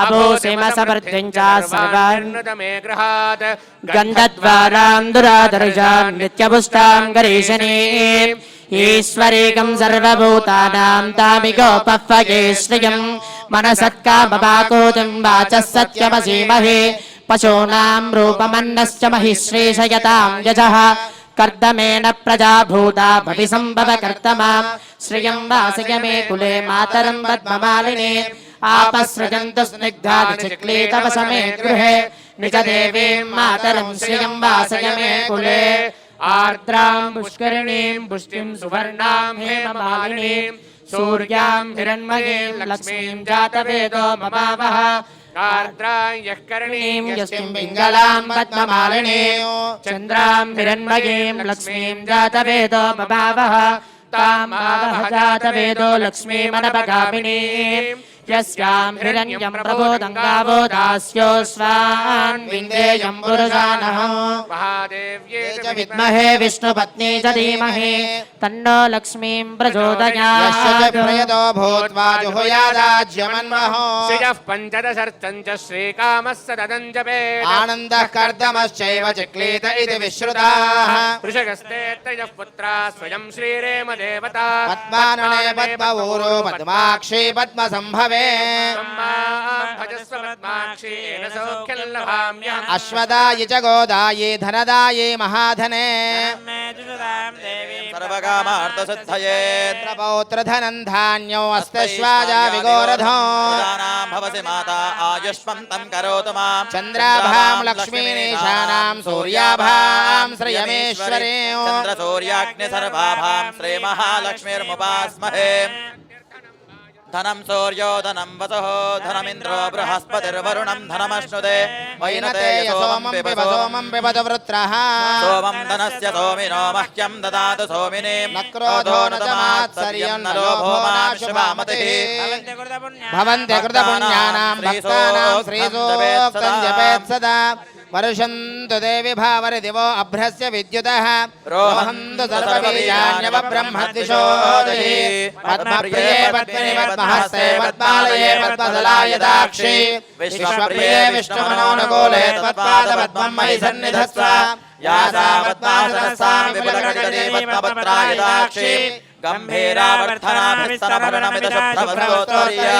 अभूसिमसमृद्धिं च सर्वान्नुतमे गृहात् गन्धद्वारान्दुरादर्शान् नित्यपुष्टां गरीशनीम् ईश्वरीकं सर्वभूतानां तामिगोपह्वये श्रियं मनसत्कामपाकूतिं वाचः सत्यमसीमहे पशूनां रूपमन्नश्च महिश्रेषयतां यजः कर्दमेन प्रजा भूता भविसम्भव कर्तमा श्रियं वासय मे कुले मातरं पद्ममालिने आपसृजन्तु स्निग्धादिचिक्लीतव समे गृहे निजदेवीं मातरं श्रियं वासय मे कुले आर्द्रां पुष्करिणीं पुष्टिं सुवर्णां हेममालिनीं सूर्यां हिरण्मयीं लक्ष्मीं जातवेदो ममावः आर्द्रां यः करणीं यस्मिन् पिङ्गलां पद्ममालिनीं चन्द्रां हिरण्मयीं लक्ष्मीं जातवेदो ममावः ताम् आवह जातवेदो लक्ष्मीमनपगामिनीं यस्यां हिरण्यं प्रबोधं गावो दास्योऽस्वान् विन्देयं पुरुषानः महादेव्यै च विद्महे विष्णुपत्नी च धीमहि तन्नो लक्ष्मीं प्रचोदयात् यस्य प्रयतो भूत्वा जुहुयादाज्यमन्महो श्रियः पञ्चदशर्चं च श्रीकामस्य तदं जपेत् आनन्दः कर्दमश्चैव चिक्लीत इति विश्रुताः वृषगस्ते त्रयः पुत्राः स्वयं श्रीरेम देवता पद्मानने पद्मऊरो पद्माक्षी पद्मसम्भवे अश्वदायि च गोदायि धनदायि महाधने सर्वकामार्थसिद्धये पौत्रधनं धान्यो अस्तेष्वाजा विगोरधो भवसि माता आयुष्मन्तं करोतु मां चन्द्राभां लक्ष्मीनीशानां सूर्याभां श्रियमेश्वरे चन्द्रसूर्याग्नि सर्वाभां श्रीमहालक्ष्मीर्मुपास्महे धनं सूर्यो धनं वसुः धनमिन्द्रो बृहस्पतिर्वरुणं धनमश्नुते वैनते सोमं पिबतु वृत्रः सोमं धनस्य सोमिनो मह्यं ददातु सोमिनीं न क्रोधो न तमात्सर्यं न लोभो नाशुभामतिः भवन्ते कृतपुण्यानां भक्तानां श्रीसूक्तं जपेत् सदा वर्षन्तु देवी भावरि दिवो अभ्रस्य विद्युतः रोहन्तु सर्वबीजान्यव ब्रह्मद्विषोदये पद्मप्रिये पद्मिनि पद्महस्ते पद्मालये पद्मदलाय दाक्षि विश्वप्रिये विष्णुमनोनुकूले त्वत्पाद पद्मं मयि सन्निधत्स्व या सा पद्मासनस्तां विपुलकटितटी पद्मपत्राय दाक्षि गम्भीरावर्धनाभिस्तरभरणमिदशुभ्रवस्तोत्तरीया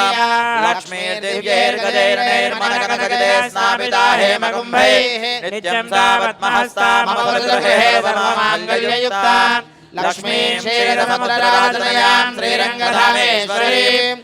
लक्ष्मीर्दिव्यैर्गजैर्नैर्मणकनकगदे स्नापिता हेमकुम्भैः नित्यं सा पद्महस्ता मम वरदुर्हे सर्वमाङ्गल्ययुक्ता लक्ष्मीं क्षीरसमुद्रराजतनयां श्रीरङ्गधामेश्वरीं